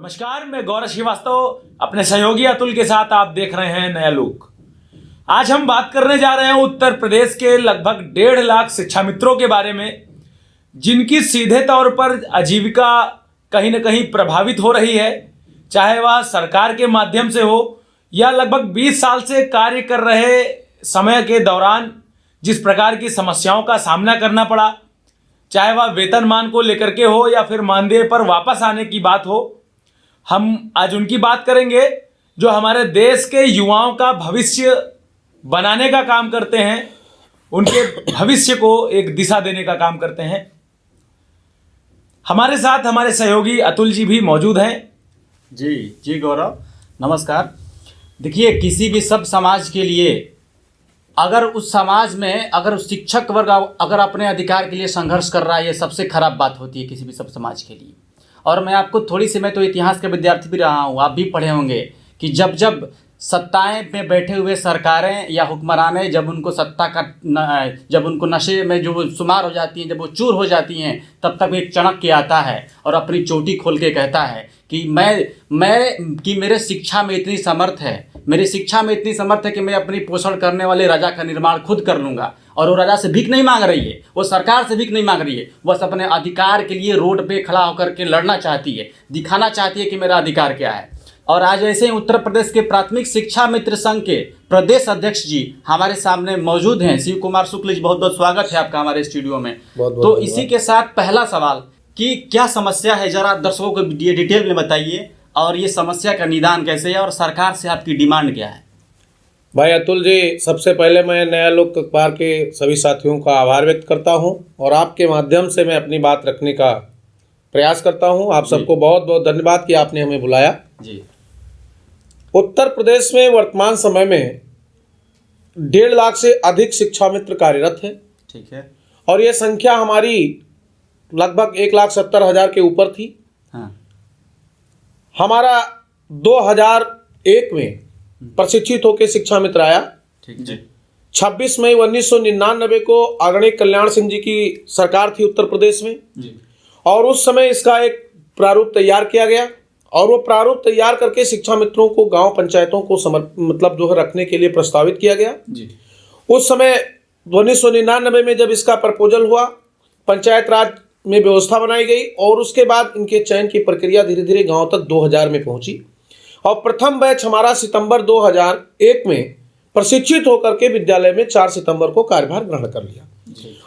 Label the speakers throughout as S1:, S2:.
S1: नमस्कार, मैं गौरव श्रीवास्तव अपने सहयोगी अतुल के साथ आप देख रहे हैं नया लुक। आज हम बात करने जा रहे हैं उत्तर प्रदेश के लगभग 1.5 लाख शिक्षा मित्रों के बारे में, जिनकी सीधे तौर पर आजीविका कहीं ना कहीं प्रभावित हो रही है, चाहे वह सरकार के माध्यम से हो या लगभग 20 साल से कार्य कर रहे समय के दौरान जिस प्रकार की समस्याओं का सामना करना पड़ा, चाहे वह वेतनमान को लेकर के हो या फिर मानदेय पर वापस आने की बात हो। हम आज उनकी बात करेंगे जो हमारे देश के युवाओं का भविष्य बनाने का काम करते हैं, उनके भविष्य को एक दिशा देने का काम करते हैं। हमारे साथ हमारे सहयोगी अतुल जी भी मौजूद हैं।
S2: जी गौरव, नमस्कार। देखिए, किसी भी सब समाज के लिए अगर उस समाज में अगर उस शिक्षक वर्ग अगर अपने अधिकार के लिए संघर्ष कर रहा है, ये सबसे खराब बात होती है किसी भी सब समाज के लिए। और मैं आपको थोड़ी सी, मैं तो इतिहास का विद्यार्थी भी रहा हूँ, आप भी पढ़े होंगे कि जब सत्ताएं में बैठे हुए सरकारें या हुक्मरानें जब उनको जब उनको नशे में जो शुमार हो जाती हैं, जब वो चूर हो जाती हैं, तब तक एक चणक के आता है और अपनी चोटी खोल के कहता है कि मेरे शिक्षा में इतनी समर्थ है, मेरी शिक्षा में इतनी समर्थ है कि मैं अपनी पोषण करने वाले राजा का निर्माण खुद कर लूँगा। और वो राजा से भीख नहीं मांग रही है, वो सरकार से भीख नहीं मांग रही है, बस अपने अधिकार के लिए रोड पे खड़ा होकर के लड़ना चाहती है, दिखाना चाहती है कि मेरा अधिकार क्या है। और आज ऐसे ही उत्तर प्रदेश के प्राथमिक शिक्षा मित्र संघ के प्रदेश अध्यक्ष जी हमारे सामने मौजूद हैं। शिव कुमार शुक्ल जी, बहुत बहुत स्वागत है आपका हमारे स्टूडियो में। तो इसी के साथ पहला सवाल कि क्या समस्या है, जरा दर्शकों को डिटेल में बताइए, और ये समस्या का निदान कैसे है और सरकार से आपकी डिमांड क्या है।
S3: भाई अतुल जी, सबसे पहले मैं नया लोक अखबार के सभी साथियों का आभार व्यक्त करता हूं और आपके माध्यम से मैं अपनी बात रखने का प्रयास करता हूं। आप सबको बहुत बहुत धन्यवाद कि आपने हमें बुलाया।
S2: जी,
S3: उत्तर प्रदेश में वर्तमान समय में 1.5 लाख से अधिक शिक्षा मित्र कार्यरत है।
S2: ठीक है।
S3: और ये संख्या हमारी लगभग 1,70,000 के ऊपर थी।
S2: हाँ।
S3: हमारा 2001 में प्रशिक्षित होकर शिक्षा मित्र आया।
S2: ठीक जी।
S3: 26 मई 1999 को आदरणीय कल्याण सिंह जी की सरकार थी उत्तर प्रदेश में
S2: जी।
S3: और उस समय इसका एक प्रारूप तैयार किया गया और वो प्रारूप तैयार करके शिक्षा मित्रों को गांव पंचायतों को रखने के लिए प्रस्तावित किया गया
S2: जी।
S3: उस समय 1999 में जब इसका प्रपोजल हुआ, पंचायत राज में व्यवस्था बनाई गई और उसके बाद इनके चयन की प्रक्रिया धीरे धीरे गांव तक 2000 में पहुंची और प्रथम बैच हमारा सितंबर 2001 में प्रशिक्षित होकर के विद्यालय में 4 सितंबर को कार्यभार ग्रहण कर लिया।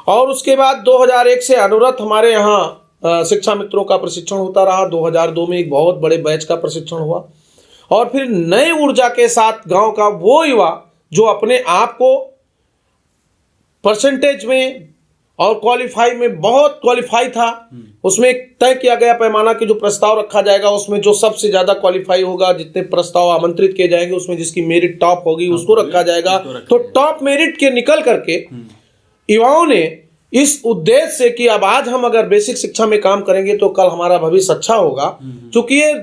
S3: और उसके बाद 2001 से अनुरत हमारे यहाँ शिक्षा मित्रों का प्रशिक्षण होता रहा। 2002 में एक बहुत बड़े बैच का प्रशिक्षण हुआ और फिर नए ऊर्जा के साथ गांव का वो युवा जो अपने आप को परसेंटेज में और क्वालिफाई में बहुत क्वालिफाई था, उसमें एक तय किया गया पैमाना कि जो प्रस्ताव रखा जाएगा उसमें जो सबसे ज्यादा क्वालिफाई होगा, जितने प्रस्ताव आमंत्रित किए जाएंगे उसमें जिसकी मेरिट टॉप होगी उसको रखा जाएगा। तो टॉप मेरिट के निकल करके युवाओं ने इस उद्देश्य से कि अब आज हम अगर बेसिक शिक्षा में काम करेंगे तो कल हमारा भविष्य अच्छा होगा, क्योंकि ये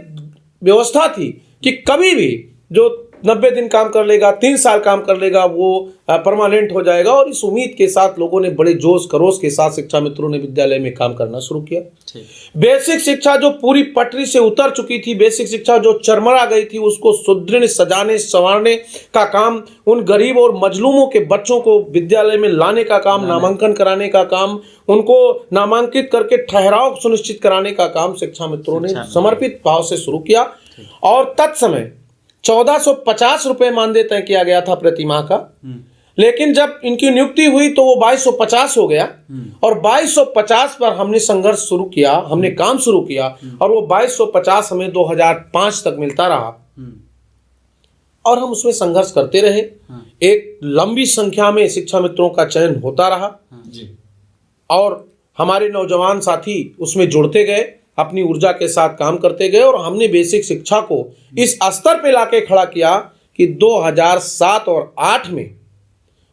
S3: व्यवस्था थी कि कभी भी जो 90 दिन काम कर लेगा, 3 साल काम कर लेगा, वो परमानेंट हो जाएगा। और इस उम्मीद के साथ लोगों ने बड़े जोश खरोश के साथ शिक्षा मित्रों ने विद्यालय में काम करना शुरू किया। बेसिक शिक्षा जो पूरी पटरी से उतर चुकी थी, बेसिक शिक्षा जो चरमरा गई थी, उसको सुदृढ़ सजाने संवारने का काम, उन गरीब और मजलूमों के बच्चों को विद्यालय में लाने का काम, नामांकन कराने का काम, उनको नामांकित करके ठहराव सुनिश्चित कराने का काम शिक्षा मित्रों ने समर्पित भाव से शुरू किया। और तत्समय 1450 रुपये मानदेय तय किया गया था प्रति माह का, लेकिन जब इनकी नियुक्ति हुई तो वो 2250 हो गया और 2250 पर हमने संघर्ष शुरू किया, हमने काम शुरू किया और वो 2250 हमें 2005 तक मिलता रहा और हम उसमें संघर्ष करते रहे। एक लंबी संख्या में शिक्षा मित्रों का चयन होता रहा और हमारे नौजवान साथी उसमें जुड़ते गए, अपनी ऊर्जा के साथ काम करते गए और हमने बेसिक शिक्षा को इस स्तर पे लाके खड़ा किया कि 2007 और 8 में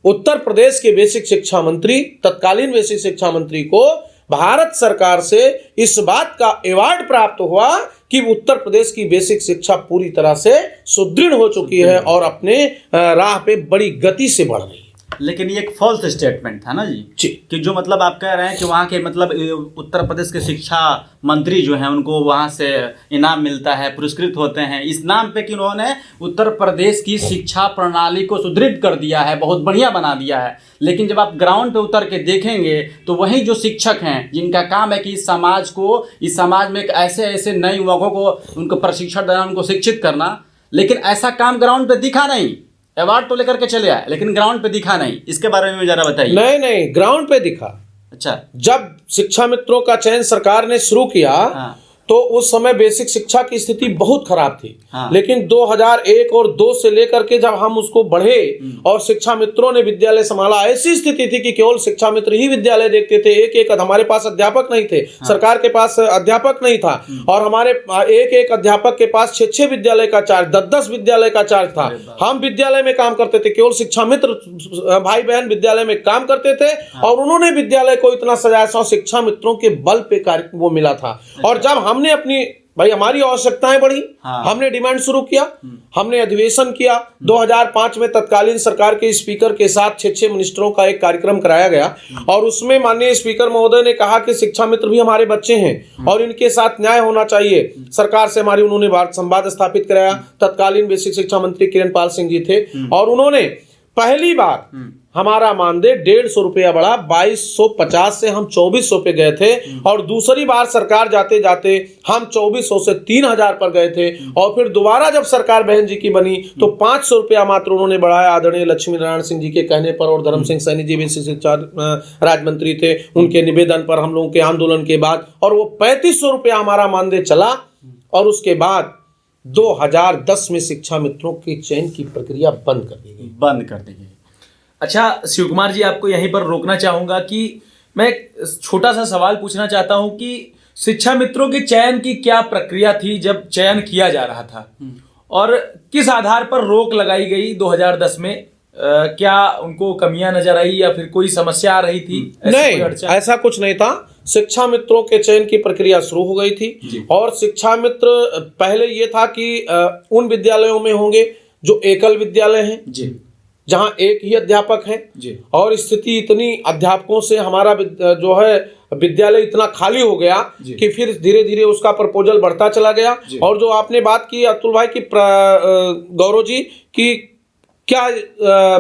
S3: उत्तर प्रदेश के बेसिक शिक्षा मंत्री, तत्कालीन बेसिक शिक्षा मंत्री को भारत सरकार से इस बात का अवार्ड प्राप्त हुआ कि उत्तर प्रदेश की बेसिक शिक्षा पूरी तरह से सुदृढ़ हो चुकी है और अपने राह पे बड़ी गति से बढ़ रही है।
S2: लेकिन ये एक फॉल्स स्टेटमेंट था ना जी
S3: जी।
S2: कि जो मतलब आप कह रहे हैं कि वहाँ के मतलब उत्तर प्रदेश के शिक्षा मंत्री जो हैं उनको वहाँ से इनाम मिलता है, पुरस्कृत होते हैं इस नाम पे कि उन्होंने उत्तर प्रदेश की शिक्षा प्रणाली को सुदृढ़ कर दिया है, बहुत बढ़िया बना दिया है। लेकिन जब आप ग्राउंड पे उतर के देखेंगे तो वही जो शिक्षक हैं जिनका काम है कि इस समाज में एक ऐसे ऐसे नए युवकों को उनको प्रशिक्षण देना, उनको शिक्षित करना, लेकिन ऐसा काम ग्राउंड पे दिखा नहीं। अवार्ड तो लेकर के चले आए लेकिन ग्राउंड पे दिखा नहीं। इसके बारे में जरा बताइए।
S3: नहीं, ग्राउंड पे दिखा।
S2: अच्छा,
S3: जब शिक्षा मित्रों का चयन सरकार ने शुरू किया
S2: हाँ।
S3: तो उस समय बेसिक शिक्षा की स्थिति बहुत खराब थी।
S2: हाँ।
S3: लेकिन 2001 और 2 से लेकर के जब हम उसको बढ़े और शिक्षा मित्रों ने विद्यालय संभाला, ऐसी स्थिति थी कि केवल शिक्षा मित्र ही विद्यालय देखते थे। एक हमारे पास अध्यापक नहीं थे। हाँ। सरकार के पास अध्यापक नहीं था और हमारे एक अध्यापक के पास 6 विद्यालय का चार्ज, 10 विद्यालय का चार्ज था। हम विद्यालय में काम करते थे, केवल शिक्षा मित्र भाई बहन विद्यालय में काम करते थे। और उन्होंने विद्यालय को इतना सजाया, शिक्षा मित्रों के बल पे कार्य वो मिला था। और जब हमने हमारी आवश्यकताएं बढ़ी,
S2: हाँ।
S3: हमने डिमांड शुरू किया, हमने अधिवेशन किया। 2005 में तत्कालीन सरकार के स्पीकर के साथ 6 मिनिस्टरों का एक कार्यक्रम कराया गया और उसमें माननीय स्पीकर महोदय ने कहा कि शिक्षा मित्र भी हमारे बच्चे हैं और इनके साथ न्याय होना चाहिए। सरकार से हमारी उन्होंने संवाद स्थापित कराया। तत्कालीन बेसिक शिक्षा मंत्री किरणपाल सिंह जी थे और उन्होंने पहली बार हमारा मानदेय 150 रुपया बढ़ा, 2250 से हम 2400 पे गए थे। और दूसरी बार सरकार जाते जाते हम 2400 से 3000 पर गए थे। और फिर दोबारा जब सरकार बहन जी की बनी तो 500 रुपया मात्र उन्होंने बढ़ाया, आदरणीय लक्ष्मी नारायण सिंह जी के कहने पर। और धर्म सिंह सैनी जी भी शिक्षा राज्य मंत्री थे, उनके निवेदन पर, हम लोगों के आंदोलन के बाद। और वो 3500 रुपया हमारा मानदेय चला। और उसके बाद 2010 में शिक्षा मित्रों के चयन की प्रक्रिया बंद कर दी गई।
S1: अच्छा शिव कुमार जी, आपको यहीं पर रोकना चाहूंगा कि मैं छोटा सा सवाल पूछना चाहता हूं कि शिक्षा मित्रों के चयन की क्या प्रक्रिया थी जब चयन किया जा रहा था और किस आधार पर रोक लगाई गई 2010 में? क्या उनको कमियां नजर आई या फिर कोई समस्या आ रही थी?
S3: नहीं, ऐसा कुछ नहीं था। शिक्षा मित्रों के चयन की प्रक्रिया शुरू हो गई थी और शिक्षा मित्र पहले ये था कि उन विद्यालयों में होंगे जो एकल विद्यालय हैं जी, जहां एक ही अध्यापक है जी। और स्थिति इतनी अध्यापकों से हमारा जो है विद्यालय इतना खाली हो गया कि फिर धीरे धीरे उसका प्रपोजल बढ़ता चला गया। और जो आपने बात की अतुल भाई की, गौरव जी की, क्या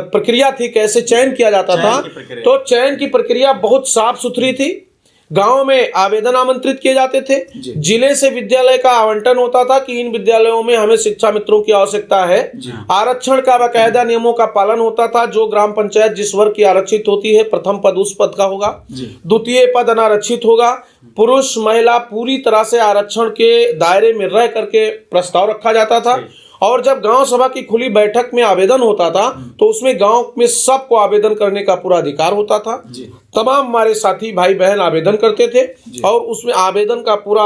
S3: प्रक्रिया थी, कैसे चयन किया जाता था, तो चयन की प्रक्रिया बहुत साफ सुथरी थी। गांव में आवेदन आमंत्रित किए जाते थे, जिले से विद्यालय का आवंटन होता था कि इन विद्यालयों में हमें शिक्षा मित्रों की आवश्यकता है। आरक्षण का बाकायदा नियमों का पालन होता था। जो ग्राम पंचायत जिस वर्ग की आरक्षित होती है, प्रथम पद उस पद का होगा, द्वितीय पद अनारक्षित होगा। पुरुष महिला पूरी तरह से आरक्षण के दायरे में रह करके प्रस्ताव रखा जाता था। और जब गांव सभा की खुली बैठक में आवेदन होता था तो उसमें गांव में सबको आवेदन करने का पूरा अधिकार होता था। तमाम हमारे साथी भाई बहन आवेदन करते थे और उसमें आवेदन का पूरा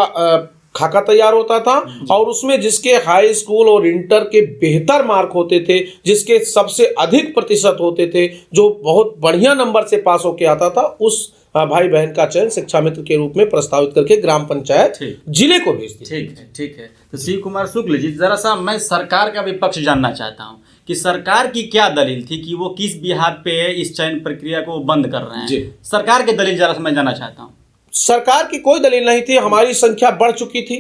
S3: खाका तैयार होता था। और उसमें जिसके हाई स्कूल और इंटर के बेहतर मार्क होते थे, जिसके सबसे अधिक प्रतिशत होते थे, जो बहुत बढ़िया नंबर से पास होके आता था, उस भाई बहन का चयन शिक्षा मित्र के रूप में प्रस्तावित करके ग्राम पंचायत जिले को भेज दी।
S2: ठीक है। तो शिव कुमार शुक्ल जी, जरा सा मैं सरकार का विपक्ष जानना चाहता हूँ कि सरकार की क्या दलील थी कि वो किस बिहार पे इस चयन प्रक्रिया को बंद कर रहे हैं? सरकार की दलील जरा सा मैं जानना चाहता हूँ।
S3: सरकार की कोई दलील नहीं थी। हमारी संख्या बढ़ चुकी थी।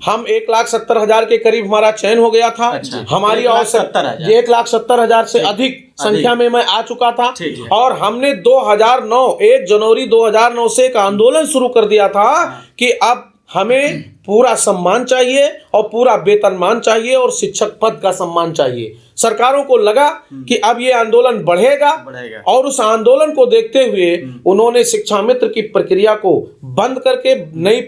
S3: हम 1,70,000 के करीब हमारा चयन हो गया था।
S2: अच्छा,
S3: हमारी आवश्यकता 1,70,000 से अधिक संख्या में मैं आ चुका था। और हमने 1 जनवरी 2009 से एक आंदोलन शुरू कर दिया था कि अब हमें पूरा सम्मान चाहिए और पूरा वेतनमान चाहिए और शिक्षक पद का सम्मान चाहिए। सरकारों को लगा कि अब ये आंदोलन बढ़ेगा और उस आंदोलन को देखते हुए उन्होंने शिक्षा मित्र की प्रक्रिया को बंद करके नई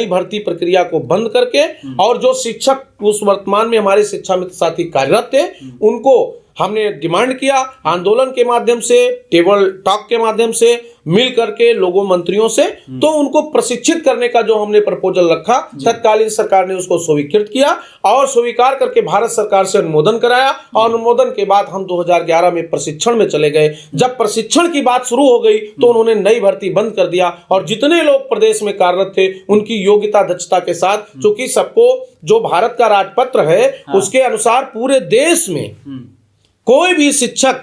S3: भर्ती प्रक्रिया को बंद करके, और जो शिक्षक उस वर्तमान में हमारे शिक्षा मित्र साथी कार्यरत थे उनको हमने डिमांड किया आंदोलन के माध्यम से, टेबल टॉक के माध्यम से, मिल करके लोगों मंत्रियों से, तो उनको प्रशिक्षित करने का जो हमने प्रपोजल रखा, तत्कालीन सरकार ने उसको स्वीकृत किया और स्वीकार करके भारत सरकार से अनुमोदन कराया। और अनुमोदन के बाद हम 2011 में प्रशिक्षण में चले गए। जब प्रशिक्षण की बात शुरू हो गई तो उन्होंने नई भर्ती बंद कर दिया और जितने लोग प्रदेश में कार्यरत थे उनकी योग्यता दक्षता के साथ, क्योंकि सबको जो भारत का राजपत्र है उसके अनुसार पूरे देश में कोई भी शिक्षक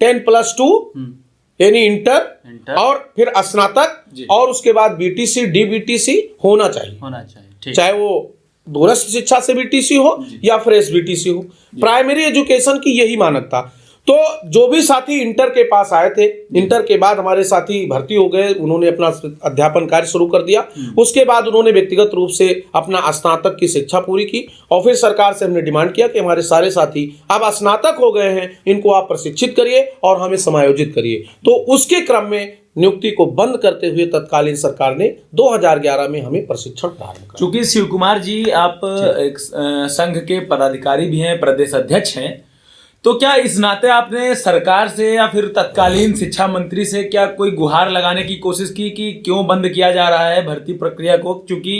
S3: 10+2 यानी इंटर और फिर स्नातक और उसके बाद बीटीसी डीबीटीसी होना चाहिए
S2: ठीक।
S3: चाहे वो दूरस्थ शिक्षा से बीटीसी हो या फ्रेश बीटीसी हो। प्राइमरी एजुकेशन की यही मानक था। तो जो भी साथी इंटर के पास आए थे, इंटर के बाद हमारे साथी भर्ती हो गए, उन्होंने अपना अध्यापन कार्य शुरू कर दिया। उसके बाद उन्होंने व्यक्तिगत रूप से अपना स्नातक की शिक्षा पूरी की और फिर सरकार से हमने डिमांड किया कि हमारे सारे साथी अब स्नातक हो गए हैं, इनको आप प्रशिक्षित करिए और हमें समायोजित करिए। तो उसके क्रम में नियुक्ति को बंद करते हुए तत्कालीन सरकार ने 2011 में हमें प्रशिक्षण प्रारंभ किया।
S1: चूंकि शिव कुमार जी आप एक संघ के पदाधिकारी भी हैं, प्रदेश अध्यक्ष हैं, तो क्या इस नाते आपने सरकार से या फिर तत्कालीन शिक्षा मंत्री से क्या कोई गुहार लगाने की कोशिश की कि क्यों बंद किया जा रहा है भर्ती प्रक्रिया को? क्योंकि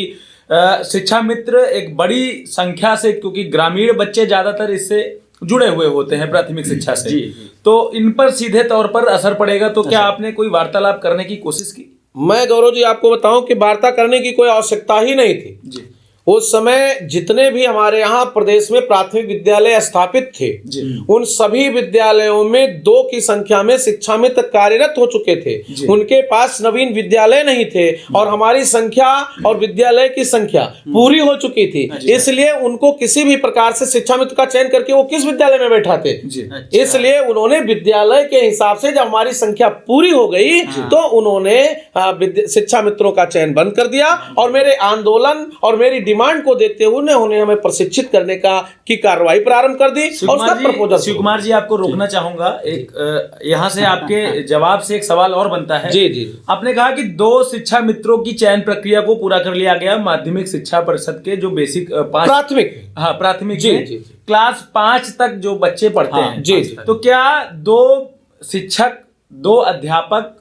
S1: शिक्षा मित्र एक बड़ी संख्या से, क्योंकि ग्रामीण बच्चे ज्यादातर इससे जुड़े हुए होते हैं प्राथमिक शिक्षा से, तो इन पर सीधे तौर पर असर पड़ेगा। तो क्या आपने कोई वार्तालाप करने की कोशिश की?
S3: मैं गौरव जी आपको बताऊं कि वार्ता करने की कोई आवश्यकता ही नहीं थी
S1: जी।
S3: उस समय जितने भी हमारे यहाँ प्रदेश में प्राथमिक विद्यालय स्थापित थे, उन सभी विद्यालयों में 2 की संख्या में शिक्षा मित्र कार्यरत हो चुके थे। उनके पास नवीन विद्यालय नहीं थे और हमारी संख्या और विद्यालय की संख्या पूरी हो चुकी थी। इसलिए उनको किसी भी प्रकार से शिक्षा मित्र का चयन करके वो किस विद्यालय में बैठाते, इसलिए उन्होंने विद्यालय के हिसाब से जब हमारी संख्या पूरी हो गई तो उन्होंने शिक्षा मित्रों का चयन बंद कर दिया और मेरे आंदोलन और मेरी डिमांड को देखते हुए उन्होंने हमें प्रशिक्षित करने की कार्रवाई प्रारंभ कर दी और उसका प्रपोजल।
S1: शिव कुमार जी आपको रोकना चाहूंगा, एक यहाँ से आपके जवाब से एक सवाल और बनता है।
S3: जी।
S1: आपने कहा कि 2 शिक्षा मित्रों की चयन प्रक्रिया को पूरा कर लिया गया माध्यमिक शिक्षा परिषद के जो बेसिक प्राथमिक क्लास 5 तक जो बच्चे पढ़ते हैं।
S3: जी।
S1: तो क्या 2 शिक्षक 2 अध्यापक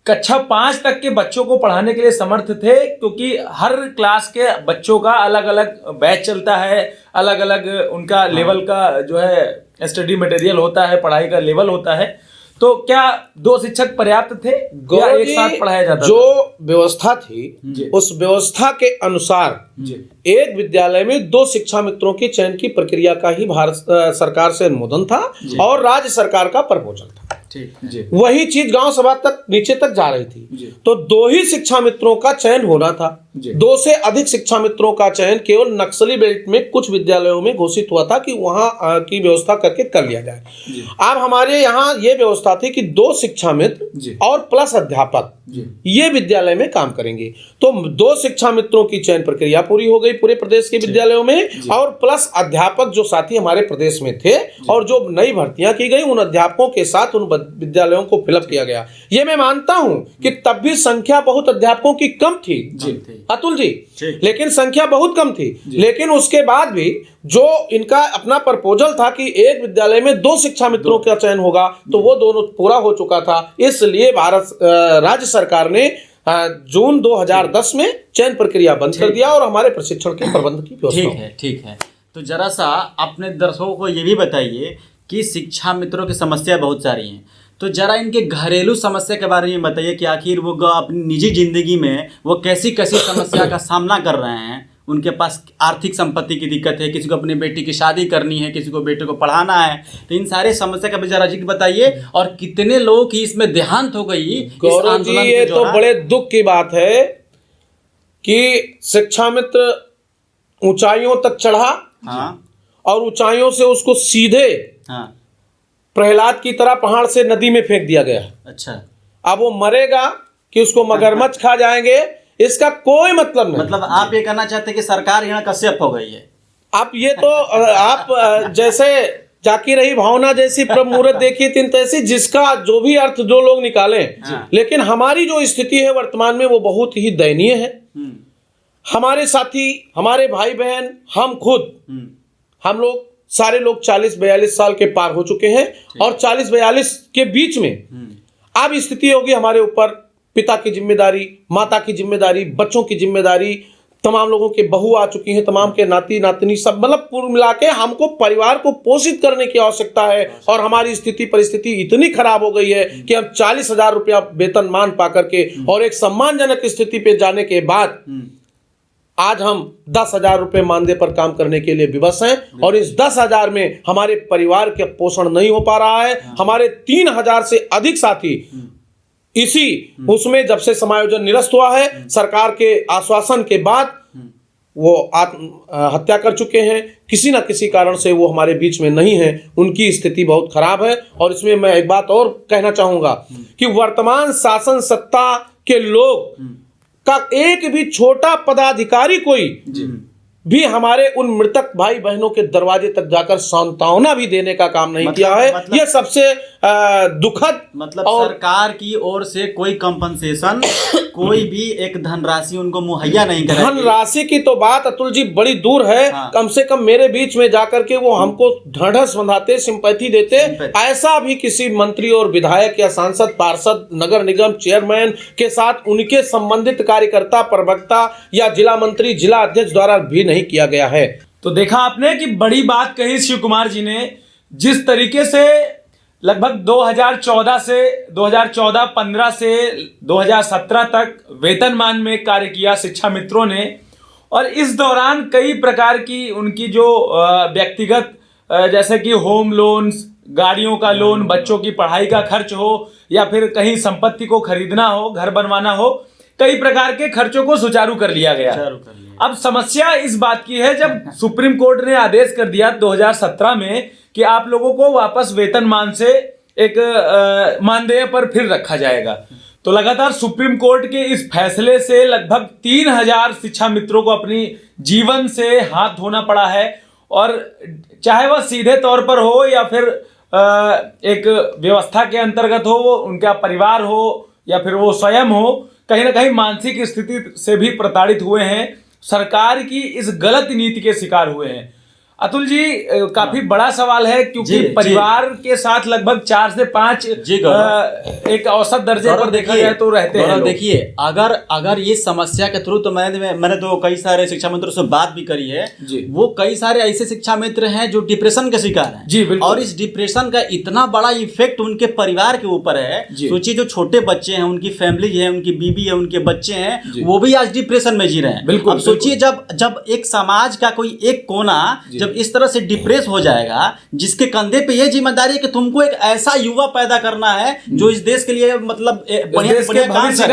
S1: कक्षा 5 तक के बच्चों को पढ़ाने के लिए समर्थ थे? क्योंकि हर क्लास के बच्चों का अलग अलग बैच चलता है, अलग अलग उनका लेवल का जो है स्टडी मटेरियल होता है, पढ़ाई का लेवल होता है। तो क्या 2 शिक्षक पर्याप्त थे या एक साथ पढ़ाया जाता?
S3: जो व्यवस्था थी उस व्यवस्था के अनुसार एक विद्यालय में 2 शिक्षा मित्रों के चयन की प्रक्रिया का ही भारत सरकार से अनुमोदन था और राज्य सरकार का प्रपोजल था। वही चीज गांव सभा तक नीचे तक जा रही थी। तो 2 ही शिक्षा मित्रों का चयन होना था। 2 से अधिक शिक्षा मित्रों का चयन केवल नक्सली बेल्ट में कुछ विद्यालयों में घोषित हुआ था कि वहां की व्यवस्था करके कर लिया जाए। अब हमारे यहाँ ये व्यवस्था थी कि 2 शिक्षा मित्र और प्लस अध्यापक ये विद्यालय में काम करेंगे। तो 2 शिक्षा मित्रों की चयन प्रक्रिया पूरी हो गई पूरे प्रदेश के विद्यालयों में और प्लस अध्यापक जो साथी हमारे प्रदेश में थे और जो नई भर्तियां की गई उन अध्यापकों के साथ उन विद्यालयों को फिलअप किया गया। ये मैं मानता हूं कि तब भी संख्या बहुत अध्यापकों की कम थी अतुल जी, लेकिन संख्या बहुत कम थी। लेकिन उसके बाद भी जो इनका अपना प्रपोजल था कि एक विद्यालय में 2 शिक्षा मित्रों का चयन होगा तो वो दोनों पूरा हो चुका था। इसलिए राज्य सरकार ने जून 2010 में चयन प्रक्रिया बंद कर दिया और हमारे प्रशिक्षण के प्रबंध की व्यवस्था।
S2: ठीक है। तो जरा सा अपने दर्शकों को ये भी बताइए कि शिक्षा मित्रों की समस्या बहुत सारी हैं, तो जरा इनके घरेलू समस्या के बारे में बताइए कि आखिर वो अपनी निजी जिंदगी में वो कैसी कैसी समस्या का सामना कर रहे हैं। उनके पास आर्थिक संपत्ति की दिक्कत है, किसी को अपनी बेटी की शादी करनी है, किसी को बेटे को पढ़ाना है, तो इन सारे समस्या का भी जरा जिक्र बताइए और कितने लोगों की इसमें देहांत हो गई।
S3: गौरव जी ये तो बड़े दुख की बात है कि शिक्षा मित्र ऊंचाइयों तक चढ़ा और ऊंचाइयों से उसको सीधे प्रहलाद की तरह पहाड़ से नदी में फेंक दिया गया।
S2: अच्छा, अब
S3: वो मरेगा कि उसको मगरमच्छ खा जाएंगे इसका कोई मतलब नहीं।
S2: मतलब आप ये कहना चाहते हैं कि सरकार यहाँ कश्यप हो गई है।
S3: आप ये तो आप जैसे जाकी रही भावना जैसी प्रमुहूर्त देखी तीन तैसी, जिसका जो भी अर्थ जो लोग निकालें, लेकिन हमारी जो स्थिति है वर्तमान में वो बहुत ही दयनीय है। हमारे साथी, हमारे भाई बहन, हम खुद, हम लोग सारे लोग 40-42 साल के पार हो चुके हैं और 40-42 के बीच में अब स्थिति होगी हमारे ऊपर पिता की जिम्मेदारी, माता की जिम्मेदारी, बच्चों की जिम्मेदारी, तमाम लोगों के बहू आ चुकी हैं, तमाम के नाती नातनी सब, मतलब पूर्ण मिला के हमको परिवार को पोषित करने की आवश्यकता है। और हमारी स्थिति परिस्थिति इतनी खराब हो गई है कि हम 40,000 रुपया वेतन मान पा करके और एक सम्मानजनक स्थिति पे जाने के बाद आज हम 10,000 रुपए मानदेय पर काम करने के लिए विवश हैं और इस 10,000 में हमारे परिवार का पोषण नहीं हो पा रहा है। हमारे 3,000 से अधिक साथी इसी उसमें जब से समायोजन निरस्त हुआ है, सरकार के आश्वासन के बाद वो हत्या कर चुके हैं। किसी न किसी कारण से वो हमारे बीच में नहीं है, उनकी स्थिति बहुत खराब है। और इसमें मैं एक बात और कहना चाहूंगा कि वर्तमान शासन सत्ता के लोग का एक भी छोटा पदाधिकारी कोई भी हमारे उन मृतक भाई बहनों के दरवाजे तक जाकर सांत्वना भी देने का काम नहीं किया है। ये सबसे दुखद
S2: और सरकार की ओर से कोई कंपनसेशन कोई भी एक धनराशि उनको मुहैया नहीं करा।
S3: धनराशि की तो बात अतुल जी बड़ी दूर है। हाँ। कम से कम मेरे बीच में जाकर के वो हमको ढाढ़स बंधाते, सिंपैथी देते। ऐसा भी किसी मंत्री और विधायक या सांसद, पार्षद, नगर निगम चेयरमैन के साथ उनके संबंधित कार्यकर्ता, प्रवक्ता या जिला मंत्री, जिला अध्यक्ष द्वारा भी नहीं किया गया है।
S1: तो देखा आपने कि बड़ी बात कही शिव कुमार जी ने। जिस तरीके से लगभग 2014 से 2014-15 से 2017 तक वेतनमान में कार्य किया शिक्षा मित्रों ने, और इस दौरान कई प्रकार की उनकी जो व्यक्तिगत जैसे कि होम लोन्स, गाड़ियों का लोन, बच्चों की पढ़ाई का खर्च हो या फिर कहीं संपत्ति को खरीदना हो, घर बनवाना हो, कई प्रकार के खर्चों को सुचारू कर लिया गया। अब समस्या इस बात की है, जब सुप्रीम कोर्ट ने आदेश कर दिया 2017 में कि आप लोगों को वापस वेतनमान से एक मानदेय पर फिर रखा जाएगा, तो लगातार सुप्रीम कोर्ट के इस फैसले से लगभग 3,000 शिक्षा मित्रों को अपनी जीवन से हाथ धोना पड़ा है। और चाहे वह सीधे तौर पर हो या फिर एक व्यवस्था के अंतर्गत हो, वो उनका परिवार हो या फिर वो स्वयं हो, कहीं ना कहीं मानसिक स्थिति से भी प्रताड़ित हुए हैं, सरकार की इस गलत नीति के शिकार हुए हैं। अतुल जी, काफी बड़ा सवाल है क्योंकि परिवार के साथ लगभग 4 से 5 एक औसत दर्जे पर देखा जाए तो रहते हैं।
S2: देखिए, अगर ये समस्या के थ्रू, तो मैंने तो कई सारे शिक्षा मित्रों से बात भी करी है। वो कई सारे ऐसे शिक्षा मित्र हैं जो डिप्रेशन के शिकार हैं जी, और इस डिप्रेशन का इतना बड़ा इफेक्ट उनके परिवार के ऊपर है। सोचिए, जो छोटे बच्चे हैं, उनकी फैमिली है, उनकी बीबी है, उनके बच्चे हैं, वो भी आज डिप्रेशन में जी रहे हैं। अब सोचिए, जब एक समाज का कोई एक कोना जब इस तरह से डिप्रेस हो जाएगा, जिसके कंधे पे ये जिम्मेदारी है कि तुमको एक ऐसा युवा पैदा करना है जो इस देश के लिए मतलब
S1: भविष्य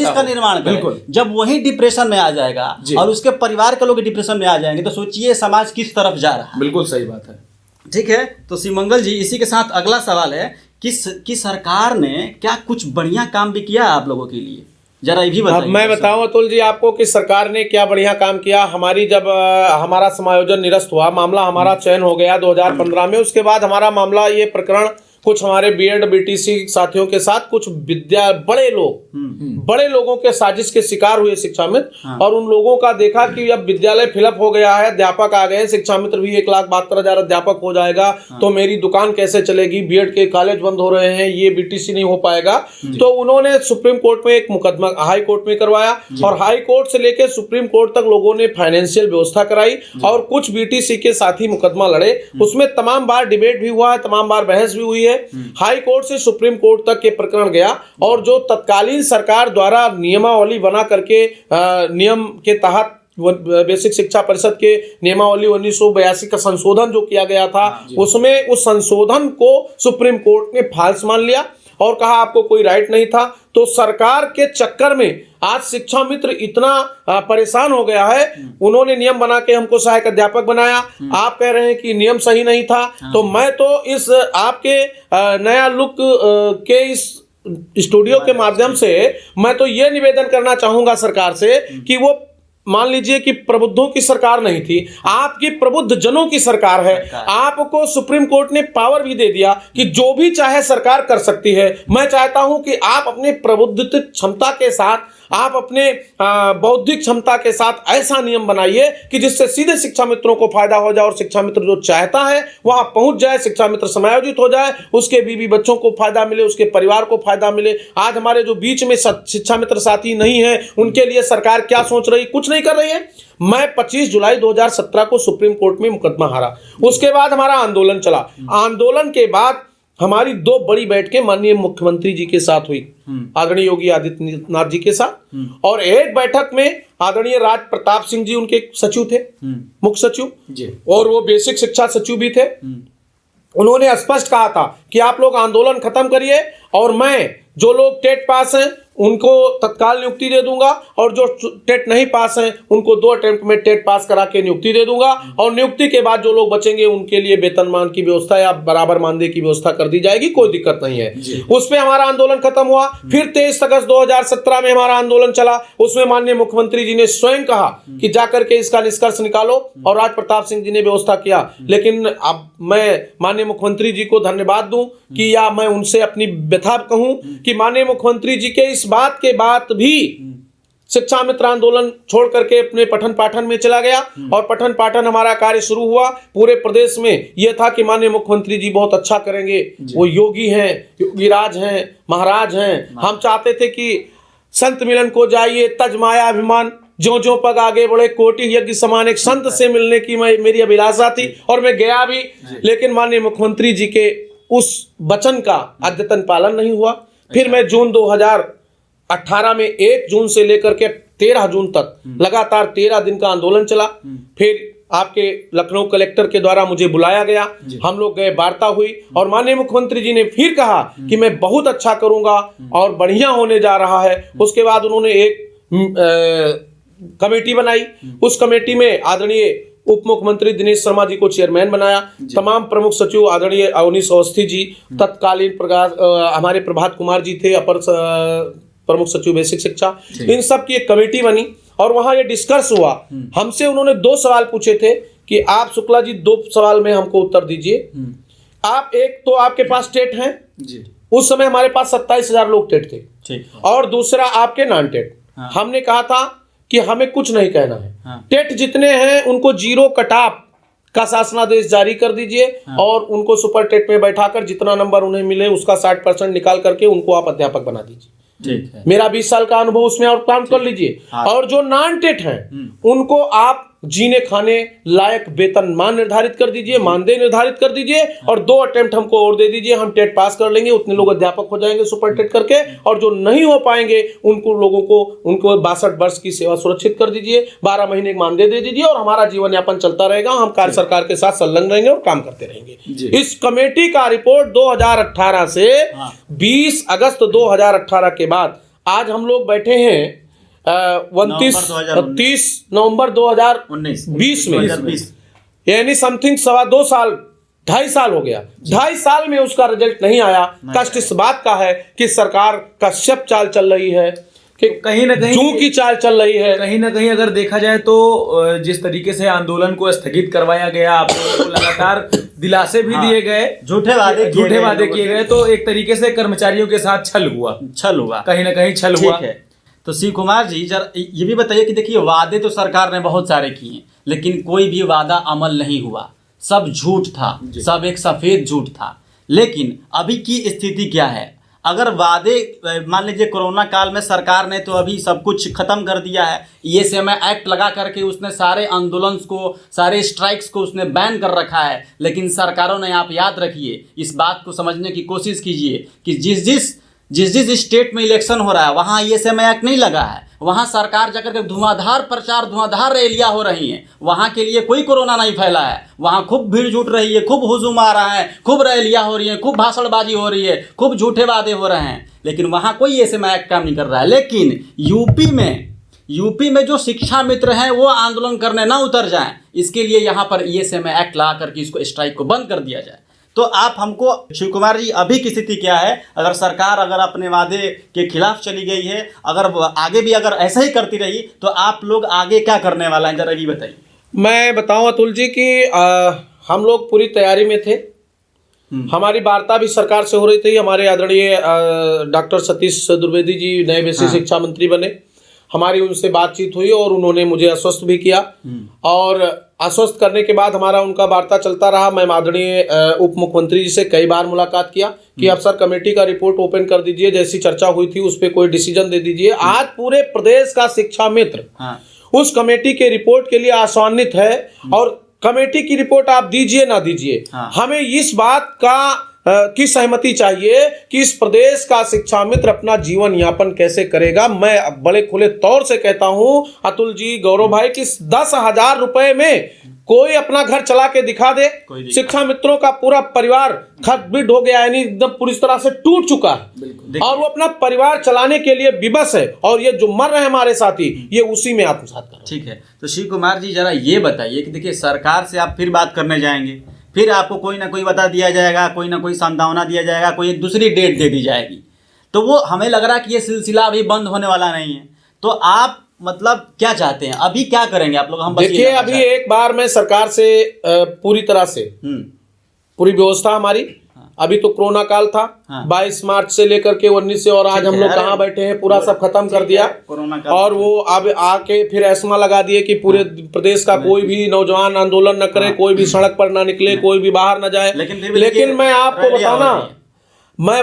S1: का निर्माण
S2: करे। जब वही डिप्रेशन में आ जाएगा और उसके परिवार के लोग डिप्रेशन में आ जाएंगे, तो सोचिए समाज किस तरफ जा रहा है।
S1: बिल्कुल सही बात है।
S2: ठीक है, तो शिवमंगल जी, इसी के साथ अगला सवाल है कि सरकार ने क्या कुछ बढ़िया काम भी किया आप लोगों के लिए? जरा ये भी बताइए।
S3: मैं बताऊं अतुल जी आपको कि सरकार ने क्या बढ़िया काम किया। हमारी जब हमारा समायोजन निरस्त हुआ, मामला हमारा चयन हो गया 2015 में, उसके बाद हमारा मामला, ये प्रकरण कुछ हमारे बीएड बीटीसी साथियों के साथ कुछ बड़े लोगों के साजिश के शिकार हुए शिक्षा मित्र। और उन लोगों का देखा कि अब विद्यालय फिलअप हो गया है, अध्यापक आ गए, शिक्षा मित्र भी 1,72,000 अध्यापक हो जाएगा, तो मेरी दुकान कैसे चलेगी, बीएड के कॉलेज बंद हो रहे हैं, ये बीटीसी नहीं हो पाएगा। तो उन्होंने सुप्रीम कोर्ट में एक मुकदमा हाई कोर्ट में करवाया और हाई कोर्ट से लेकर सुप्रीम कोर्ट तक लोगों ने फाइनेंशियल व्यवस्था कराई और कुछ बीटीसी के साथी मुकदमा लड़े। उसमें तमाम बार डिबेट भी हुआ है, तमाम बार बहस भी हुई है। हाई कोर्ट से सुप्रीम कोर्ट तक के प्रकरण गया और जो तत्कालीन सरकार द्वारा नियमावली बना करके नियम के तहत बेसिक शिक्षा परिषद के नियमावली 1982 का संशोधन जो किया गया था, उसमें उस संशोधन को सुप्रीम कोर्ट ने फाल्स मान लिया और कहा आपको कोई राइट नहीं था। तो सरकार के चक्कर में आज शिक्षा मित्र इतना परेशान हो गया है। उन्होंने नियम बना के हमको सहायक अध्यापक बनाया, आप कह रहे हैं कि नियम सही नहीं था। तो मैं तो इस आपके नया लुक के इस स्टूडियो के माध्यम से मैं तो ये निवेदन करना चाहूंगा सरकार से कि वो मान लीजिए कि प्रबुद्धों की सरकार नहीं थी, आपकी प्रबुद्ध जनों की सरकार है। आपको सुप्रीम कोर्ट ने पावर भी दे दिया कि जो भी चाहे सरकार कर सकती है। मैं चाहता हूं कि आप अपने प्रबुद्ध क्षमता के साथ, आप अपने बौद्धिक क्षमता के साथ ऐसा नियम बनाइए कि जिससे सीधे शिक्षा मित्रों को फायदा हो जाए और शिक्षा मित्र जो चाहता है वहां पहुंच जाए, शिक्षा मित्र समायोजित हो जाए, उसके बीवी बच्चों को फायदा मिले, उसके परिवार को फायदा मिले। आज हमारे जो बीच में शिक्षा मित्र साथी नहीं है, उनके लिए सरकार क्या सोच रही, कुछ नहीं कर रही है। मैं 25 जुलाई 2017 को सुप्रीम कोर्ट में मुकदमा हारा, उसके बाद हमारा आंदोलन चला। आंदोलन के बाद हमारी 2 बड़ी बैठकें माननीय मुख्यमंत्री जी के साथ हुई, आदरणीय योगी आदित्यनाथ जी के साथ, और एक बैठक में आदरणीय राज प्रताप सिंह जी उनके सचिव थे, मुख्य सचिव
S1: जी।
S3: और वो बेसिक शिक्षा सचिव भी थे। उन्होंने स्पष्ट कहा था कि आप लोग आंदोलन खत्म करिए और मैं जो लोग टेट पास हैं उनको तत्काल नियुक्ति दे दूंगा और जो टेट नहीं पास हैं उनको 2 अटेम्प्ट में टेट पास करा के नियुक्ति दे दूंगा और नियुक्ति के बाद जो लोग बचेंगे उनके लिए वेतनमान की व्यवस्था या बराबर मानदेय की व्यवस्था कर दी जाएगी, कोई दिक्कत नहीं है। उस पर हमारा आंदोलन खत्म हुआ। फिर 23 अगस्त 2017 में हमारा आंदोलन चला। उसमें माननीय मुख्यमंत्री जी ने स्वयं कहा कि जाकर के इसका निष्कर्ष निकालो और राज प्रताप सिंह जी ने व्यवस्था किया। लेकिन अब मैं माननीय मुख्यमंत्री जी को धन्यवाद दूं कि या मैं उनसे अपनी व्यथा कहूं कि माननीय मुख्यमंत्री जी के इस बात के बाद भी शिक्षा मित्र आंदोलन छोड़ करके अपने पठन पाठन में चला गया और पठन पाठन हमारा कार्य शुरू हुआ। पूरे प्रदेश में यह था कि माननीय मुख्यमंत्री जी बहुत अच्छा करेंगे, वो योगी हैं, योगीराज हैं, महाराज हैं। हम चाहते थे कि संत मिलन को जाइए तज माया अभिमान, जो जो पग आगे बढ़े कोटि यज्ञ समान, एक संत से मिलने की मेरी अभिलाषा थी और मैं गया भी। लेकिन माननीय मुख्यमंत्री जी के उस वचन का अद्यतन पालन नहीं हुआ। फिर मैं जून 2018 में 1 जून से लेकर के 13 जून तक लगातार 13 दिन का आंदोलन चला। फिर आपके लखनऊ कलेक्टर के द्वारा मुझे बुलाया गया, हम लोग गए, वार्ता हुई और माननीय मुख्यमंत्री जी ने फिर कहा कि मैं बहुत अच्छा करूंगा और बढ़िया होने जा रहा है। उसके बाद उन्होंने एक कमेटी बनाई। उस कमेटी में आदरणीय उप मुख्यमंत्री दिनेश शर्मा जी को चेयरमैन बनाया। तमाम प्रमुख सचिव आदरणीय अवनीश अवस्थी जी, तत्कालीन हमारे प्रभात कुमार जी थे अपर प्रमुख सचिव बेसिक शिक्षा, इन सब की एक कमेटी बनी और वहां ये डिस्कस हुआ। हमसे उन्होंने 2 सवाल पूछे थे कि आप शुक्ला जी 2 सवाल में हमको उत्तर दीजिए। आप एक तो आपके पास टेट हैं जी। उस समय हमारे पास 27,000 लोग टेट थे और दूसरा आपके नॉन टेट। हमने कहा था कि हमें कुछ नहीं कहना है, टेट जितने हैं उनको 0 कट-ऑफ का शासनादेश जारी कर दीजिए और उनको सुपर टेट में बैठाकर जितना नंबर उन्हें मिले उसका 60% निकाल करके उनको आप अध्यापक बना दीजिए। ठीक है। मेरा 20 साल का अनुभव उसमें और काम कर लीजिए। और जो नॉन टेट हैं उनको आप जीने खाने लायक वेतनमान निर्धारित कर दीजिए, मानदेय निर्धारित कर दीजिए और 2 अटेम्प्ट हमको और दे दीजिए, हम टेट पास कर लेंगे, उतने लोग अध्यापक हो जाएंगे सुपर टेट करके। और जो नहीं हो पाएंगे उनको लोगों को उनको 62 वर्ष की सेवा सुरक्षित कर दीजिए, 12 महीने मानदेय दे दीजिए और हमारा जीवन यापन चलता रहेगा। हम कार्य सरकार के साथ संलग्न रहेंगे और काम करते रहेंगे। इस कमेटी का रिपोर्ट 2018 से 20 अगस्त 2018 के बाद आज हम लोग बैठे हैं 30 नवंबर 2019 में, यानी समथिंग 2.25 साल 2.5 साल हो गया। 2.5 साल में उसका रिजल्ट नहीं आया। कष्ट इस बात का है कि सरकार कश्यप चाल चल रही है, कि कहीं ना कहीं जूं की चाल चल रही है।
S1: कहीं ना कहीं अगर देखा जाए तो जिस तरीके से आंदोलन को स्थगित करवाया गया, आप लोगों को लगातार दिलासे भी दिए गए, झूठे वादे किए गए, तो एक तरीके से कर्मचारियों के साथ छल हुआ, कहीं ना कहीं छल हुआ
S2: है। तो शिव कुमार जी जरा ये भी बताइए कि देखिए वादे तो सरकार ने बहुत सारे किए लेकिन कोई भी वादा अमल नहीं हुआ, सब झूठ था, सब एक सफेद झूठ था। लेकिन अभी की स्थिति क्या है? अगर वादे मान लीजिए कोरोना काल में सरकार ने तो अभी सब कुछ खत्म कर दिया है, ESMA एक्ट लगा करके उसने सारे आंदोलन को, सारे स्ट्राइक्स को उसने बैन कर रखा है। लेकिन सरकारों ने, आप याद रखिए, इस बात को समझने की कोशिश कीजिए कि जिस जिस स्टेट में इलेक्शन हो रहा है वहाँ ESMA एक्ट नहीं लगा है, वहाँ सरकार जाकर के धुआंधार प्रचार, धुआंधार रैलियाँ हो रही हैं, वहाँ के लिए कोई कोरोना नहीं फैला है। वहाँ खूब भीड़ जुट रही है, खूब हुजूम आ रहा है, खूब रैलियाँ हो रही हैं, खूब भाषणबाजी हो रही है, खूब झूठे वादे हो रहे हैं, लेकिन वहाँ कोई ESMA एक्ट काम नहीं कर रहा है। लेकिन यूपी में जो शिक्षा मित्र हैं वो आंदोलन करने ना उतर जाएं, इसके लिए यहाँ पर ESMA एक्ट ला करके इसको स्ट्राइक को बंद कर दिया जाए। तो आप हमको शिव कुमार जी अभी की स्थिति क्या है? अगर सरकार अगर अपने वादे के खिलाफ चली गई है, अगर आगे भी अगर ऐसा ही करती रही तो आप लोग आगे क्या करने वाला है, जरा ये बताइए।
S3: मैं बताऊं अतुल जी कि हम लोग पूरी तैयारी में थे। हमारी वार्ता भी सरकार से हो रही थी। हमारे आदरणीय डॉक्टर सतीश द्विवेदी जी नए बेसिक शिक्षा मंत्री बने, हमारी उनसे बातचीत हुई और उन्होंने मुझे आश्वस्त भी किया और आश्वस्त करने के बाद हमारा उनका वार्ता चलता रहा। मैं आदरणीय उप मुख्यमंत्री जी से कई बार मुलाकात किया कि आप सर कमेटी का रिपोर्ट ओपन कर दीजिए, जैसी चर्चा हुई थी उस पर कोई डिसीजन दे दीजिए। आज पूरे प्रदेश का शिक्षा मित्र उस कमेटी के रिपोर्ट के लिए आशान्वित है और कमेटी की रिपोर्ट आप दीजिए ना दीजिए, हमें इस बात का की सहमति चाहिए कि इस प्रदेश का शिक्षा मित्र अपना जीवन यापन कैसे करेगा। मैं बड़े खुले तौर से कहता हूं अतुल जी, गौरव भाई, कि 10,000 रुपए में कोई अपना घर चला के दिखा दे। शिक्षा मित्रों का पूरा परिवार खत-बिट हो गया, यानी एकदम पूरी तरह से टूट चुका है और वो अपना परिवार चलाने के लिए विवश है, और ये जो मर रहे हैं हमारे साथी, ये उसी में आत्मसात कर रहे हैं।
S2: ठीक है, तो शिव कुमार जी जरा ये बताइए कि देखिए सरकार से आप फिर बात करने जाएंगे, फिर आपको कोई ना कोई बता दिया जाएगा, कोई ना कोई सांत्वना दिया जाएगा, कोई एक दूसरी डेट दे दी जाएगी, तो वो हमें लग रहा है कि ये सिलसिला अभी बंद होने वाला नहीं है। तो आप मतलब क्या चाहते हैं, अभी क्या करेंगे आप लोग? हम
S3: देखिए, अभी एक बार मैं सरकार से पूरी तरह से पूरी व्यवस्था हमारी, अभी तो कोरोना काल था, 22 मार्च से लेकर के 19 से, और आज हम लोग कहाँ बैठे हैं, पूरा सब खत्म कर दिया। और वो अब आके फिर एस्मा लगा दिए कि पूरे प्रदेश का कोई भी नौजवान आंदोलन न करे, कोई भी सड़क पर ना निकले, कोई भी बाहर न जाए। लेकिन मैं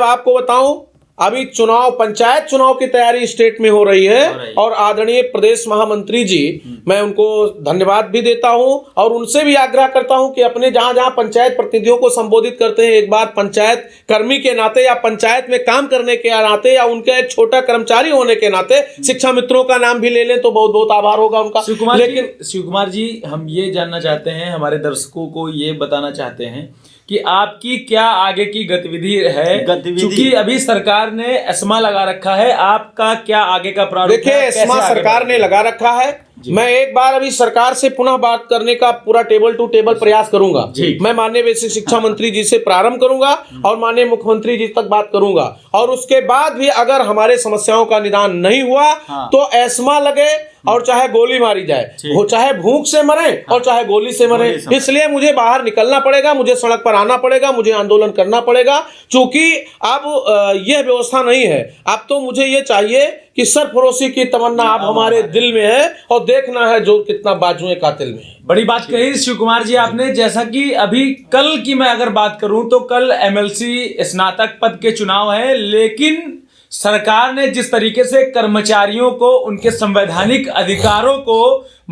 S3: आपको बताऊं अभी चुनाव, पंचायत चुनाव की तैयारी स्टेट में हो रही है, और आदरणीय प्रदेश महामंत्री जी, मैं उनको धन्यवाद भी देता हूं और उनसे भी आग्रह करता हूं कि अपने जहां जहां पंचायत प्रतिनिधियों को संबोधित करते हैं, एक बार पंचायत कर्मी के नाते या पंचायत में काम करने के नाते या उनका एक छोटा कर्मचारी होने के नाते शिक्षा मित्रों का नाम भी ले लें तो बहुत बहुत आभार होगा उनका।
S1: लेकिन शिव कुमार जी, हम ये जानना चाहते हैं, हमारे दर्शकों को ये बताना चाहते हैं कि आपकी क्या आगे की गतिविधि है, क्योंकि अभी सरकार ने एस्मा लगा रखा है, आपका क्या आगे का प्रारूप?
S3: देखिए, एस्मा सरकार ने लगा रखा है, मैं एक बार अभी सरकार से पुनः बात करने का पूरा टेबल टू टेबल प्रयास करूंगा। मैं माननीय बेसिक शिक्षा मंत्री जी से प्रारंभ करूंगा और माननीय मुख्यमंत्री जी तक बात करूंगा, और उसके बाद भी अगर हमारे समस्याओं का निदान नहीं हुआ तो एस्मा लगे और चाहे गोली मारी जाए, वो चाहे भूख से मरे और चाहे गोली से मरे। इसलिए मुझे बाहर निकलना पड़ेगा, मुझे सड़क पर आना पड़ेगा, मुझे आंदोलन करना पड़ेगा, क्योंकि अब यह व्यवस्था नहीं है। अब तो मुझे ये चाहिए कि सरफरोशी की तमन्ना अब हमारे दिल में है और देखना है जो कितना बाजुए कातिल में है।
S1: बड़ी बात कही शिव कुमार जी आपने। जैसा कि अभी कल की मैं अगर बात करूं तो कल एमएलसी स्नातक पद के चुनाव है, लेकिन सरकार ने जिस तरीके से कर्मचारियों को उनके संवैधानिक अधिकारों को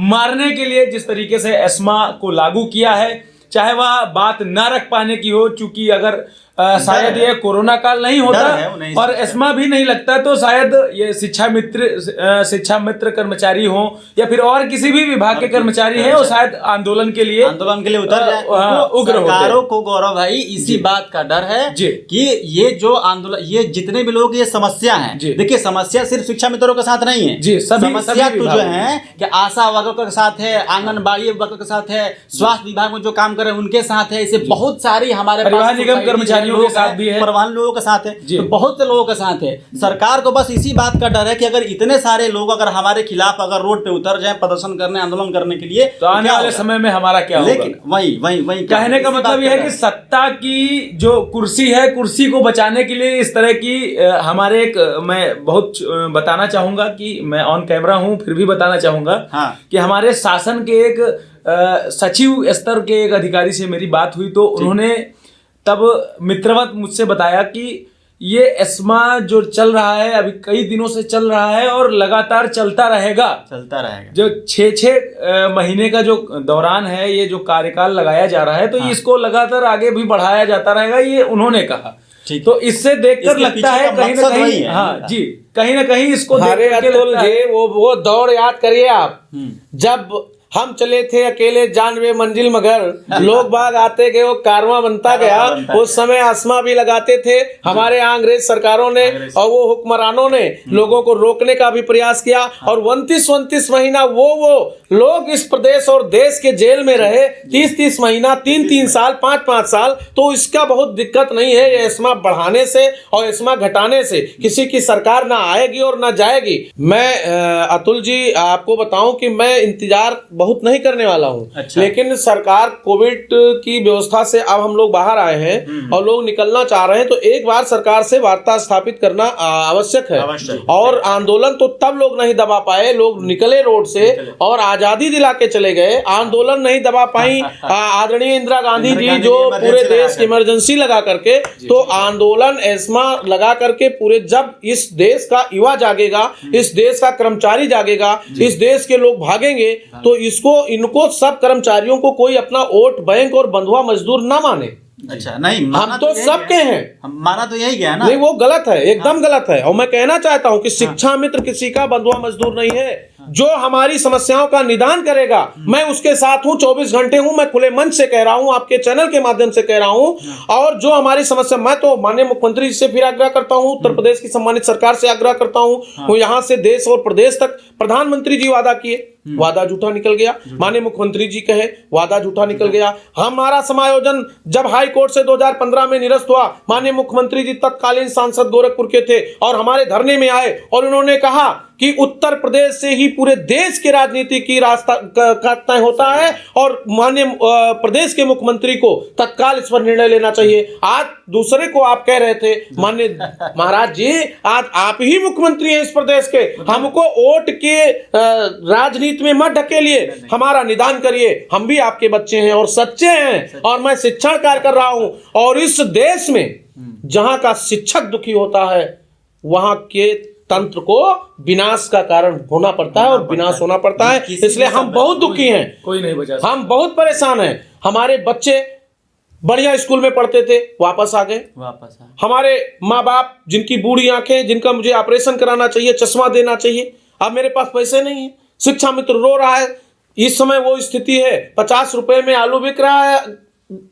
S1: मारने के लिए जिस तरीके से एस्मा को लागू किया है, चाहे वह बात न रख पाने की हो, चूंकि अगर शायद ये कोरोना काल नहीं होता और एस्मा भी नहीं लगता तो शायद ये शिक्षा मित्र कर्मचारी हो या फिर और किसी भी विभाग के कर्मचारी हैं, वो शायद आंदोलन के लिए
S2: उतर जाए,
S1: उग्र
S2: सरकारों को। गौरव भाई, इसी बात का डर है कि ये जो आंदोलन, ये जितने भी लोग ये समस्या है, देखिए समस्या सिर्फ शिक्षा मित्रों के साथ नहीं है जी, समस्या तो जो है कि आशा वर्करों के साथ है, आंगनबाड़ी वर्करों के साथ है, स्वास्थ्य विभाग में जो काम कर रहे हैं उनके साथ है, इसे बहुत सारी हमारे
S1: परिवहन निगम कर्मचारी के साथ भी है,
S2: परिवहन लोगों के साथ है, तो बहुत से लोगों के साथ है। सरकार को बस इसी बात का डर है कि अगर इतने सारे लोग अगर हमारे खिलाफ अगर रोड पे उतर जाएं प्रदर्शन करने, आंदोलन करने के लिए,
S1: तो आने वाले समय में हमारा क्या होगा।
S2: लेकिन वही
S1: कहने का मतलब यह है कि सत्ता की जो कुर्सी है, कुर्सी को बचाने के लिए इस तरह की हमारे एक, मैं बहुत बताना चाहूंगा कि मैं ऑन कैमरा हूं फिर भी बताना चाहूंगा कि हमारे शासन के एक सचिव स्तर के एक अधिकारी से मेरी बात हुई, तो उन्होंने तब मित्रवत मुझसे बताया कि ये एस्मा जो चल रहा है अभी कई दिनों से चल रहा है और लगातार चलता रहेगा। जो 6 महीने का जो दौरान है, ये जो कार्यकाल लगाया जा रहा है, तो इसको लगातार आगे भी बढ़ाया जाता रहेगा, ये उन्होंने कहा। तो इससे देखकर लगता है कहीं ना कहीं, हाँ जी, कहीं ना कहीं इसको देख के
S3: वो दौड़ याद करिए आप, जब हम चले थे अकेले जानवे मंजिल मगर लोग बाग आते गए, वो कारवां बनता गया। उस समय एस्मा भी लगाते थे हमारे अंग्रेज सरकारों ने, और वो हुक्मरानों ने लोगों को रोकने का भी प्रयास किया, और 29 महीना वो लोग इस प्रदेश और देश के जेल में रहे, 30 महीना, 3 साल, 5 साल। तो इसका बहुत दिक्कत नहीं है, ये एस्मा बढ़ाने से और एस्मा घटाने से किसी की सरकार ना आएगी और ना जाएगी। मैं अतुल जी आपको बताऊं कि मैं इंतजार बहुत नहीं करने वाला हूं। लेकिन सरकार कोविड की व्यवस्था से अब हम लोग बाहर आए हैं और लोग निकलना चाह रहे हैं, तो एक बार सरकार से वार्ता स्थापित करना आवश्यक है। और आंदोलन तो तब लोग नहीं दबा पाए, लोग निकले रोड से और आजादी दिला के चले गए, आंदोलन नहीं दबा पाई आदरणीय इंदिरा गांधी जी, जो पूरे देश की इमरजेंसी लगा करके, तो आंदोलन एस्मा लगा करके पूरे, जब इस देश का युवा जागेगा, इस देश का कर्मचारी जागेगा, इस देश के लोग भागेंगे, तो इनको सब कर्मचारियों को कोई अपना वोट बैंक और बंधुआ मजदूर ना माने।
S2: अच्छा, नहीं
S3: हम
S2: माना
S3: तो
S2: यही
S3: सबके
S2: गया।
S3: हैं।
S2: हम माना तो यही गया ना।
S3: नहीं, वो गलत है, एकदम गलत है। और मैं कहना चाहता हूं कि शिक्षा मित्र किसी का बंधुआ मजदूर नहीं है। जो हमारी समस्याओं का निदान करेगा, मैं उसके साथ हूं, 24 घंटे हूं। मैं खुले मन से कह रहा हूं, आपके चैनल के माध्यम से कह रहा हूं। और जो हमारी समस्या, मैं तो माननीय मुख्यमंत्री जी से फिर आग्रह करता हूं, उत्तर प्रदेश की सम्मानित सरकार से आग्रह करता हूं, वो यहां से देश और प्रदेश तक। प्रधानमंत्री जी वादा किए, वादा झूठा निकल गया। माननीय मुख्यमंत्री जी कहे, वादा झूठा निकल गया। हमारा समायोजन जब हाई कोर्ट से 2015 में निरस्त हुआ, माननीय मुख्यमंत्री जी तत्कालीन सांसद गोरखपुर के थे और हमारे धरने में आए और उन्होंने कहा कि उत्तर प्रदेश से ही पूरे देश की राजनीति की रास्ता का तय होता है और माननीय प्रदेश के मुख्यमंत्री को तत्काल इस पर निर्णय लेना चाहिए। आज दूसरे को आप कह रहे थे, माननीय महाराज जी, आज आप ही मुख्यमंत्री हैं इस प्रदेश के। हमको वोट के राजनीति में मत ढकेलिए, हमारा निदान करिए। हम भी आपके बच्चे हैं और सच्चे हैं, और मैं शिक्षण कार्य कर रहा हूं। और इस देश में जहां का शिक्षक दुखी होता है, वहां के तंत्र को विनाश का कारण होना पड़ता है और विनाश होना पड़ता है। इसलिए हम बहुत दुखी हैं,
S1: कोई नहीं बचा।
S3: हम बहुत परेशान हैं। हमारे बच्चे बढ़िया स्कूल में पढ़ते थे, वापस आ गए। हमारे माँ बाप जिनकी बूढ़ी आंखें, जिनका मुझे ऑपरेशन कराना चाहिए, चश्मा देना चाहिए, अब मेरे पास पैसे नहीं है। शिक्षा मित्र रो रहा है। इस समय वो स्थिति है, 50 रुपए में आलू बिक रहा है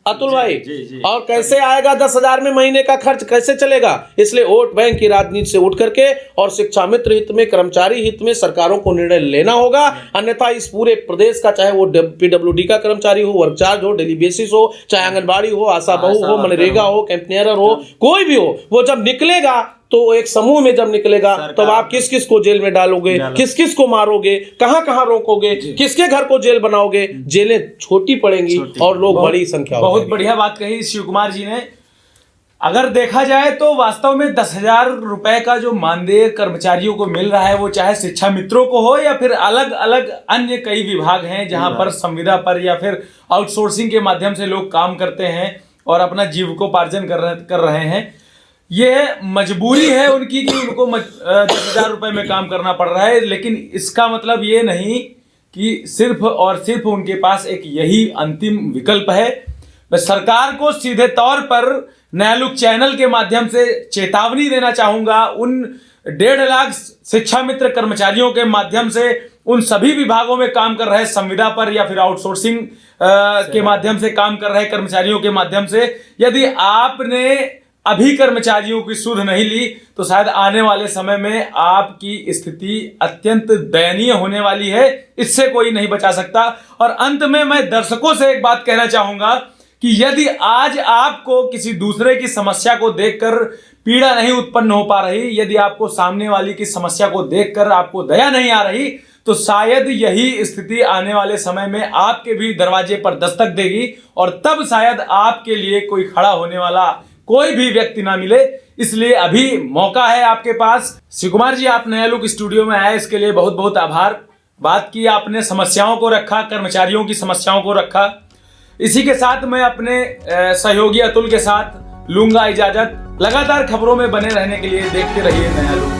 S3: अतुल भाई।
S2: जी।
S3: और कैसे आएगा 10,000 में महीने का खर्च, कैसे चलेगा? इसलिए वोट बैंक की राजनीति से उठ करके और शिक्षा मित्र हित में, कर्मचारी हित में सरकारों को निर्णय लेना होगा। अन्यथा इस पूरे प्रदेश का, चाहे वो पीडब्ल्यूडी का कर्मचारी हो, वर्क चार्ज हो, डेली बेसिस हो, चाहे आंगनबाड़ी हो, आशा बहू हो, मनरेगा हो, कैंपनियर हो, कोई भी हो, वो जब निकलेगा तो एक समूह में जब निकलेगा तब आप किस किस को जेल में डालोगे, किस किस को मारोगे, कहां कहां रोकोगे, किसके घर को जेल बनाओगे? जेलें छोटी पड़ेंगी और लोग बड़ी संख्या।
S1: बहुत बढ़िया बात कही शिव कुमार जी ने। अगर देखा जाए तो वास्तव में 10,000 रुपए का जो मानदेय कर्मचारियों को मिल रहा है, वो चाहे शिक्षा मित्रों को हो या फिर अलग अलग अन्य कई विभाग हैं जहां पर संविदा पर या फिर आउटसोर्सिंग के माध्यम से लोग काम करते हैं और अपना जीविकोपार्जन कर रहे हैं। ये मजबूरी है उनकी कि उनको 10,000 रुपए में काम करना पड़ रहा है, लेकिन इसका मतलब ये नहीं कि सिर्फ और सिर्फ उनके पास एक यही अंतिम विकल्प है। मैं सरकार को सीधे तौर पर न्यायलुक चैनल के माध्यम से चेतावनी देना चाहूंगा, उन 1.5 लाख शिक्षा मित्र कर्मचारियों के माध्यम से, उन सभी विभागों में काम कर रहे संविदा पर या फिर आउटसोर्सिंग के माध्यम से काम कर रहे कर्मचारियों के माध्यम से, यदि आपने अभी कर्मचारियों की सुध नहीं ली तो शायद आने वाले समय में आपकी स्थिति अत्यंत दयनीय होने वाली है। इससे कोई नहीं बचा सकता। और अंत में मैं दर्शकों से एक बात कहना चाहूंगा कि यदि आज आपको किसी दूसरे की समस्या को देखकर पीड़ा नहीं उत्पन्न हो पा रही, यदि आपको सामने वाली की समस्या को देखकर आपको दया नहीं आ रही, तो शायद यही स्थिति आने वाले समय में आपके भी दरवाजे पर दस्तक देगी और तब शायद आपके लिए कोई खड़ा होने वाला कोई भी व्यक्ति ना मिले। इसलिए अभी मौका है आपके पास। शिव कुमार जी, आप न्यायलुक स्टूडियो में आए, इसके लिए बहुत बहुत आभार। बात की आपने, समस्याओं को रखा, कर्मचारियों की समस्याओं को रखा। इसी के साथ मैं अपने सहयोगी अतुल के साथ लूंगा इजाजत। लगातार खबरों में बने रहने के लिए देखते रहिए न्यायलुक।